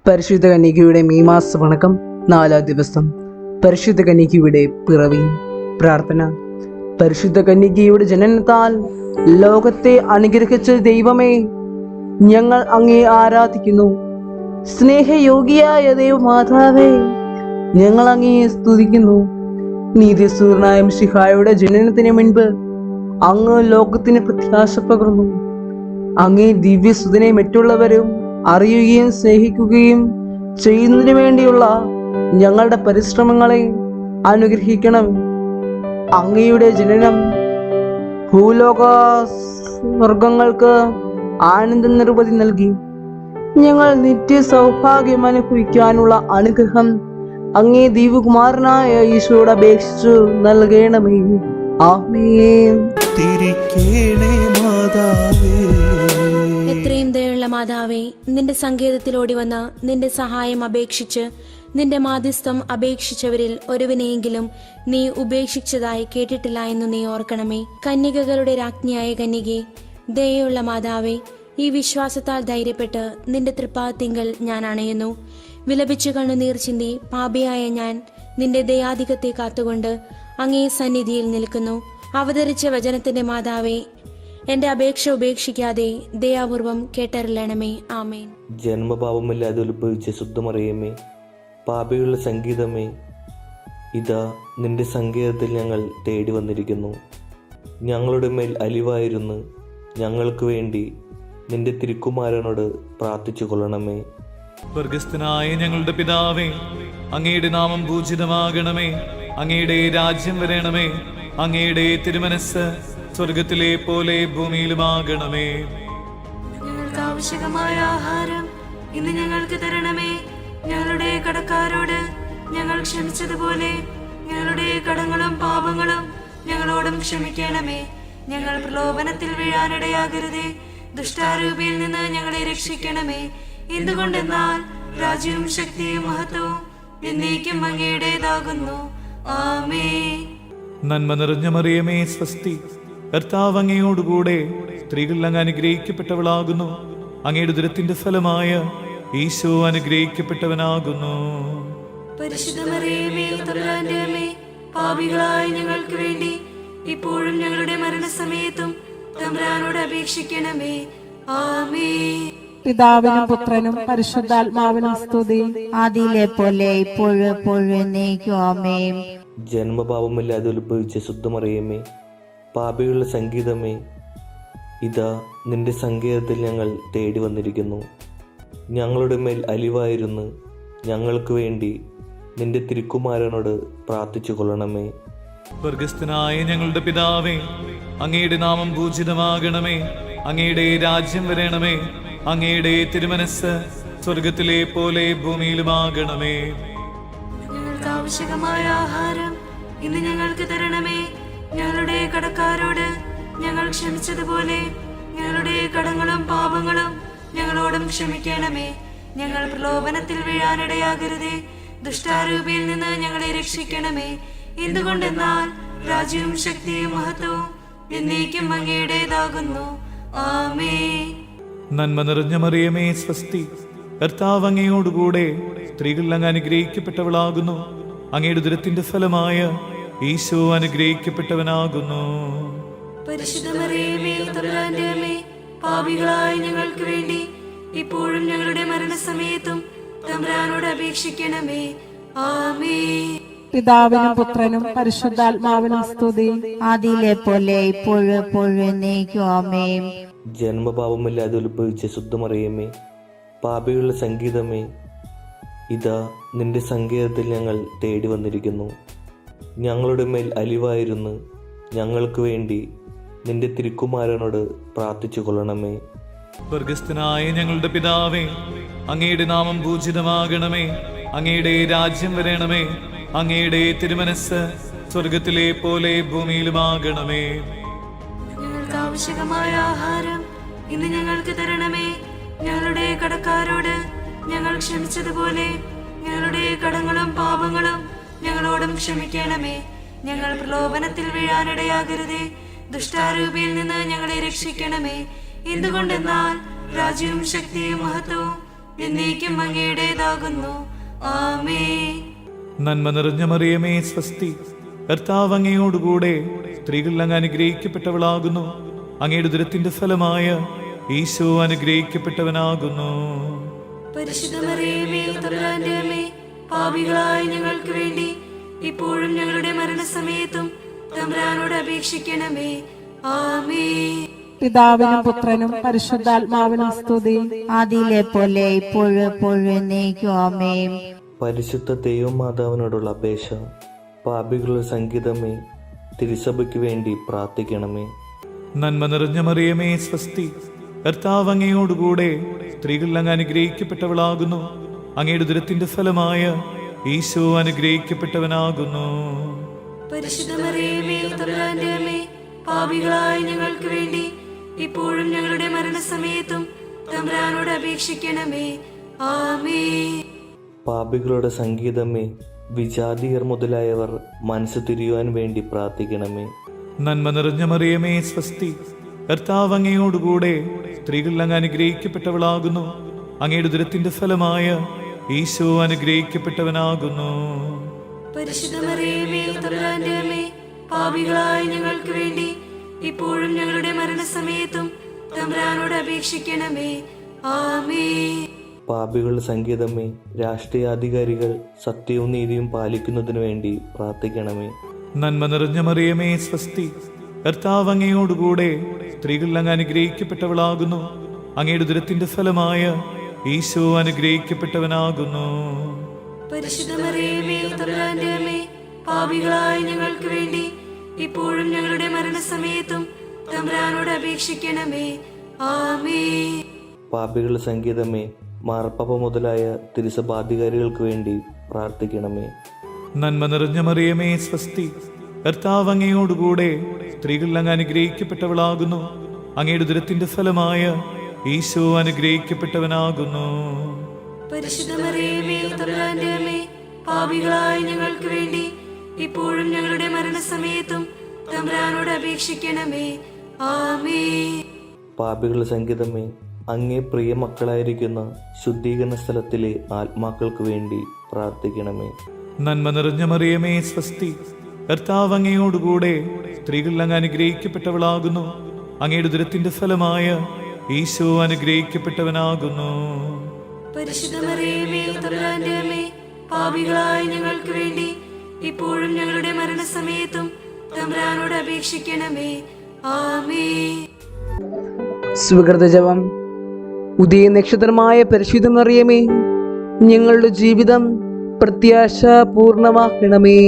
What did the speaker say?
പരിശുദ്ധ കന്യകയുടെ മീമാസ വണക്കം 4-ാം ദിവസം. പരിശുദ്ധ കന്യകയുടെ പിറവി. പ്രാർത്ഥന. പരിശുദ്ധ കന്യകയുടെ ജനനത്താൽ ലോകത്തെ അനുഗ്രഹിച്ച ദൈവമേ, ഞങ്ങൾ അങ്ങേ ആരാധിക്കുന്നു. സ്നേഹയോഗിയായ ദൈവമാതാവേ, ഞങ്ങൾ അങ്ങേ സ്തുതിക്കുന്നു. നീതിസൂര്യനായ മിശിഹായുടെ ജനനത്തിന് മുൻപ് അങ്ങ് ലോകത്തിന് പ്രത്യാശ പകർന്നു. അങ്ങേ ദിവ്യസുതനെ മറ്റുള്ളവരും അറിയുകയും സ്നേഹിക്കുകയും ചെയ്യുന്നതിനു വേണ്ടിയുള്ള ഞങ്ങളുടെ പരിശ്രമങ്ങളെ അനുഗ്രഹിക്കണം. അങ്ങയുടെ ജനനം ഭൂലോക സ്വർഗങ്ങൾക്ക് ആനന്ദ നിർവൃതി നൽകി. ഞങ്ങൾ നിത്യ സൗഭാഗ്യം അനുഭവിക്കാനുള്ള അനുഗ്രഹം അങ്ങേ ദൈവകുമാരനായ ഈശോയോട് അപേക്ഷിച്ചു നൽകണമേ. ആമേൻ. എത്രയും ദയുള്ള മാതാവേ, നിന്റെ സങ്കേതത്തിൽ ഓടി വന്ന് നിന്റെ സഹായം അപേക്ഷിച്ച് നിന്റെ മാധ്യസ്ഥം അപേക്ഷിച്ചവരിൽ ഒരുവനെയെങ്കിലും നീ ഉപേക്ഷിച്ചതായി കേട്ടിട്ടില്ല എന്ന് നീ ഓർക്കണമേ. കന്യകകളുടെ രാജ്ഞിയായ കന്യകേ, ദയുള്ള മാതാവേ, ഈ വിശ്വാസത്താൽ ധൈര്യപ്പെട്ട് നിന്റെ തൃപ്പാദത്തിങ്കൽ ഞാൻ അണയുന്നു. വിലപിച്ചു കണ്ണുനീർ ചിന്തി പാപിയായ ഞാൻ നിന്റെ ദയാധികത്തെ കാത്തുകൊണ്ട് അങ്ങേ സന്നിധിയിൽ നിൽക്കുന്നു. അവതരിച്ച വചനത്തിന്റെ മാതാവേ, എന്റെ അപേക്ഷ ഉപേക്ഷിക്കാതെ ദയാപൂർവം കേട്ടറിയണമേ. ആമേൻ. ജന്മപാപമില്ലാതെ ഉത്ഭവിച്ച ശുദ്ധമറിയമേ, പാപികളുടെ സംഗീതമേ, ഇതാ നിന്റെ സങ്കേതത്തിൽ ഞങ്ങൾ തേടി വന്നിരിക്കുന്നു. ഞങ്ങളുടെ മേൽ അലിവായിരുന്നു ഞങ്ങൾക്ക് വേണ്ടി നിന്റെ തിരുക്കുമാരനോട് പ്രാർത്ഥിച്ചു കൊള്ളണമേ. സ്വർഗസ്ഥനായ ഞങ്ങളുടെ പിതാവേ, അങ്ങയുടെ നാമം പൂജിതമാകണമേ. അങ്ങയുടെ രാജ്യം വരണമേ. അങ്ങയുടെ തിരുമനസ് സ്വർഗത്തിലെ പോലെ ഭൂമിയിലുമാകണമേ. ഞങ്ങൾക്ക് ആവശ്യമായ ആഹാരം ഇന്ന് ഞങ്ങൾക്ക് തരണമേ. ഞങ്ങളുടെ കടക്കാരോട് ഞങ്ങൾ ക്ഷമിച്ചതുപോലെ ഞങ്ങളുടെ കടങ്ങളും പാപങ്ങളും ഞങ്ങളോടും ക്ഷമിക്കണമേ. ഞങ്ങൾ പ്രലോഭനത്തിൽ വീഴാനിടയാകരുതേ. ദുഷ്ടാരൂപിയിൽ നിന്ന് ഞങ്ങളെ രക്ഷിക്കണമേ. എന്തുകൊണ്ടെന്നാൽ രാജ്യവും ശക്തിയും മഹത്വവും എന്നേക്കും അങ്ങയുടേതാകുന്നു. ആമേൻ. നന്മ നിറഞ്ഞ മറിയമേ, സ്വസ്തി. കർത്താവ് അങ്ങയോടുകൂടെ സ്ത്രീകൾ അങ്ങ് അനുഗ്രഹിക്കപ്പെട്ടവളാകുന്നു. അങ്ങയുടെ ഉദരത്തിന്റെ ഫലമായ ഈശോ അനുഗ്രഹിക്കപ്പെട്ടവനാകുന്നു. പരിശുദ്ധ മറിയമേ, തമ്പുരാന്റെ അമ്മേ, പാപികളായ ഞങ്ങൾക്ക് വേണ്ടി ഇപ്പോഴും ഞങ്ങളുടെ മരണസമയത്തും തമ്പുരാനോട് അപേക്ഷിക്കണമേ. ആമേൻ. പിതാവിനും പുത്രനും പരിശുദ്ധാത്മാവിനും സ്തുതി, ആദിയിലെ പോലെ ഇപ്പോഴും എപ്പോഴും എന്നേക്കും ആമേൻ. ജന്മപാപമില്ലാതെ ഉത്ഭവിച്ച ശുദ്ധമറിയമേ, പാപികളുടെ സംഗീതമേ, ഇതാ നിന്റെ സങ്കേതത്തിൽ ഞങ്ങൾ തേടി വന്നിരിക്കുന്നു. ഞങ്ങളുടെ മേൽ അലിവായിരുന്നു ഞങ്ങൾക്ക് വേണ്ടി നിന്റെ തിരുക്കുമാരനോട് പ്രാർത്ഥിച്ചു കൊള്ളണമേ. സ്വർഗസ്ഥനായ ഞങ്ങളുടെ പിതാവേ, അങ്ങയുടെ നാമം പൂജിതമാകണമേ. അങ്ങയുടെ രാജ്യം വരണമേ. അങ്ങയുടെ തിരുമനസ് സ്വർഗത്തിലെ പോലെ ഭൂമിയിലുമാകണമേ. ഞങ്ങൾക്ക് ആവശ്യമായ ആഹാരം ഇന്ന് ഞങ്ങൾക്ക് തരണമേ. ഞങ്ങളുടെ കടക്കാരോട് ഞങ്ങൾ ക്ഷമിച്ചതുപോലെ ഞങ്ങളുടെ കടങ്ങളും പാപങ്ങളും ഞങ്ങളോടും ക്ഷമിക്കണമേ. ഞങ്ങൾ പ്രലോഭനത്തിൽ വീഴാനിടയാകരുതേ. ദുഷ്ടാരൂപിയിൽ നിന്ന് ഞങ്ങളെ രക്ഷിക്കണമേ. എന്തുകൊണ്ടെന്നാൽ രാജ്യവും ശക്തിയും മഹത്വവും എന്നേക്കും അങ്ങയുടേതാകുന്നു. ആമേൻ. നന്മ നിറഞ്ഞ മറിയമേ, സ്വസ്തി. കർത്താവ് അങ്ങയോടുകൂടെ സ്ത്രീകൾ അങ്ങ് അനുഗ്രഹിക്കപ്പെട്ടവളാകുന്നു. അങ്ങയുടെ ഉദരത്തിന്റെ ഫലമായ ഈശോ അനുഗ്രഹിക്കപ്പെട്ടവനാകുന്നു. പരിശുദ്ധ മറിയമേ, തമ്പുരാന്റെ അമ്മേ, പാപികളായ ഞങ്ങൾക്ക് വേണ്ടി ഇപ്പോഴും ഞങ്ങളുടെ മരണസമയത്തും തമ്പുരാനോട് അപേക്ഷിക്കണമേ. ആമേൻ. പിതാവിനും പുത്രനും പരിശുദ്ധാത്മാവിനും സ്തുതി, ആദിയിലെ പോലെ ഇപ്പോഴും എപ്പോഴും എന്നേക്കും ആമേൻ. ജന്മപാപമില്ലാതെ ഉത്ഭവിച്ച ശുദ്ധമറിയമേ, പാപികളുടെ സംഗീതമേ, ഇതാ നിന്റെ സങ്കേതത്തിൽ ഞങ്ങൾ തേടി വന്നിരിക്കുന്നു. ഞങ്ങളുടെ മേൽ അലിവായിരുന്നു ഞങ്ങൾക്ക് വേണ്ടി നിന്റെ തിരുക്കുമാരനോട് പ്രാർത്ഥിച്ചു കൊള്ളണമേ. സ്വർഗസ്ഥനായ ഞങ്ങളുടെ പിതാവേ, അങ്ങയുടെ നാമം പൂജിതമാകണമേ. അങ്ങയുടെ രാജ്യം വരണമേ. അങ്ങയുടെ തിരുമനസ് സ്വർഗത്തിലെ പോലെ ഭൂമിയിലുമാകണമേ. ഞങ്ങൾക്ക് ആവശ്യമായ ആഹാരം ഇന്ന് ഞങ്ങൾക്ക് തരണമേ. ഞങ്ങളുടെ കടക്കാരോട് ഞങ്ങൾ ക്ഷമിച്ചതുപോലെ ഞങ്ങളുടെ കടങ്ങളും പാപങ്ങളും ഞങ്ങളോടും ക്ഷമിക്കണമേ. ഞങ്ങൾ പ്രലോഭനത്തിൽ വീഴാനിടയാകരുതേ. ദുഷ്ടാരൂപിയിൽ നിന്ന് ഞങ്ങളെ രക്ഷിക്കണമേ. എന്തുകൊണ്ടെന്നാൽ രാജ്യവും ശക്തിയും മഹത്വവും എന്നേക്കും അങ്ങയുടേതാകുന്നു. ആമേൻ. നന്മ നിറഞ്ഞ മറിയമേ സ്വസ്തി, കർത്താവ് അങ്ങയോടുകൂടെ സ്ത്രീകൾ അങ്ങ് അനുഗ്രഹിക്കപ്പെട്ടവളാകുന്നു. അങ്ങയുടെ ഉദരത്തിന്റെ ഫലമായ ഈശോ അനുഗ്രഹിക്കപ്പെട്ടവനാകുന്നു. പരിശുദ്ധ മറിയമേ, തമ്പുരാന്റെ അമ്മേ, പാപികളായ ഞങ്ങൾക്ക് വേണ്ടി ഇപ്പോഴും ഞങ്ങളുടെ മരണസമയത്തും തമ്പുരാനോട് അപേക്ഷിക്കണമേ. ആമേൻ. പിതാവിനും പുത്രനും പരിശുദ്ധാത്മാവിനും സ്തുതി. അതിലെ പോലെ ഇപ്പോഴും എപ്പോഴും എന്നേക്കും ആമേൻ. പരിശുദ്ധ ദൈവമാതാവിനോടുള്ള അപേക്ഷ. പാപികളുടെ സംഗീതമേ, തിരുസഭയ്ക്ക് വേണ്ടി പ്രാർത്ഥിക്കണമേ. നന്മ നിറഞ്ഞ മറിയമേ സ്വസ്തി, കർത്താവ് അങ്ങയോടുകൂടെ സ്ത്രീകൾ അങ്ങ് അനുഗ്രഹിക്കപ്പെട്ടവളാകുന്നു. അങ്ങയുടെ ഉദരത്തിന്റെ ഫലമായ ഈശോ അനുഗ്രഹിക്കപ്പെട്ടവനാകുന്നു. പരിശുദ്ധ മറിയമേ, തമ്പുരാന്റെ അമ്മേ, പാപികളായ ഞങ്ങൾക്ക് വേണ്ടി ഇപ്പോഴും ഞങ്ങളുടെ മരണസമയത്തും തമ്പുരാനോട് അപേക്ഷിക്കണമേ. ആമേൻ. പാപികളുടെ സംഗീതമേ, വിജാതിയർ മുതലായവർ മനസ്സ് തിരിയുവാൻ വേണ്ടി പ്രാർത്ഥിക്കണമേ. നന്മ നിറഞ്ഞ മറിയമേ സ്വസ്തി, കർത്താവ് അങ്ങയോടുകൂടെ സ്ത്രീകൾ അങ്ങ് അനുഗ്രഹിക്കപ്പെട്ടവളാകുന്നു. അങ്ങയുടെ ഉദരത്തിന്റെ ഫലമായ ഈശോ അനുഗ്രഹിക്കപ്പെട്ടവനാകുന്നു. പരിശുദ്ധ മറിയമേ, തമ്പുരാന്റെ അമ്മേ, പാപികളായ ഞങ്ങൾക്ക് വേണ്ടി ഇപ്പോഴും ഞങ്ങളുടെ മരണസമയത്തും തമ്പുരാനോട് അപേക്ഷിക്കണമേ. ആമേൻ. പാപികളുടെ സംഗീതമേ, രാഷ്ട്രീയാധികാരികൾ സത്യവും നീതിയും പാലിക്കുന്നതിനു വേണ്ടി പ്രാർത്ഥിക്കണമേ. നന്മ നിറഞ്ഞ മറിയമേ സ്വസ്തി, കർത്താവ് അങ്ങയോടുകൂടെ സ്ത്രീകൾ അങ്ങ് അനുഗ്രഹിക്കപ്പെട്ടവളാകുന്നു. അങ്ങയുടെ ഉദരത്തിന്റെ ഫലമായ ഈശോ അനുഗ്രഹിക്കപ്പെട്ടവനാകുന്നു. പരിശുദ്ധ മറിയമേ, തമ്പുരാന്റെ അമ്മേ, പാപികളായ ഞങ്ങൾക്ക് വേണ്ടി ഇപ്പോഴും ഞങ്ങളുടെ മരണസമയത്തും തമ്പുരാനോട് അപേക്ഷിക്കണമേ. ആമേൻ. പാപികളുടെ സംഗീതമേ, മാർപ്പാപ്പ മുതലായ തിരുസഭാധികാരികൾക്ക് വേണ്ടി പ്രാർത്ഥിക്കണമേ. നന്മ നിറഞ്ഞ മറിയമേ സ്വസ്തി, കർത്താവ് അങ്ങയോടുകൂടെ സ്ത്രീകൾ അങ്ങ് അനുഗ്രഹിക്കപ്പെട്ടവളാകുന്നു. അങ്ങയുടെ ഉദരത്തിന്റെ ഫലമായ ഈശോ അനുഗ്രഹിക്കപ്പെട്ടവനാകുന്നു. പരിശുദ്ധ മറിയമേ, തമ്പുരാന്റെ അമ്മേ, പാപികളായ ഞങ്ങൾക്ക് വേണ്ടി ഇപ്പോഴും ഞങ്ങളുടെ മരണസമയത്തും തമ്പുരാനോട് അപേക്ഷിക്കണമേ. ആമേൻ. പാപികളുടെ സംഗീതമേ, അങ്ങേ പ്രിയ മക്കളായിരിക്കുന്ന ശുദ്ധീകരണ സ്ഥലത്തിലെ ആത്മാക്കൾക്ക് വേണ്ടി പ്രാർത്ഥിക്കണമേ. നന്മ നിറഞ്ഞ മറിയമേ സ്വസ്തി, കർത്താവ് അങ്ങയോടുകൂടെ സ്ത്രീകൾ അങ്ങ് അനുഗ്രഹിക്കപ്പെട്ടവളാകുന്നു. അങ്ങയുടെ ഉദരത്തിന്റെ ഫലമായ ഈശോ അനുഗ്രഹിക്കപ്പെട്ടവനാകുന്നു. പരിശുദ്ധ മറിയമേ, തമ്പുരാന്റെ അമ്മേ, പാപികളായ ഞങ്ങൾക്ക് വേണ്ടി ഇപ്പോഴും ഞങ്ങളുടെ മരണസമയത്തും തമ്പുരാനോട് അപേക്ഷിക്കണമേ. ആമേൻ. സുകൃത ജപം. ഉദയ നക്ഷത്രമായ പരിശുദ്ധ മറിയമേ, ഞങ്ങളുടെ ജീവിതം പ്രത്യാശ പൂർണ്ണമാക്കണമേ.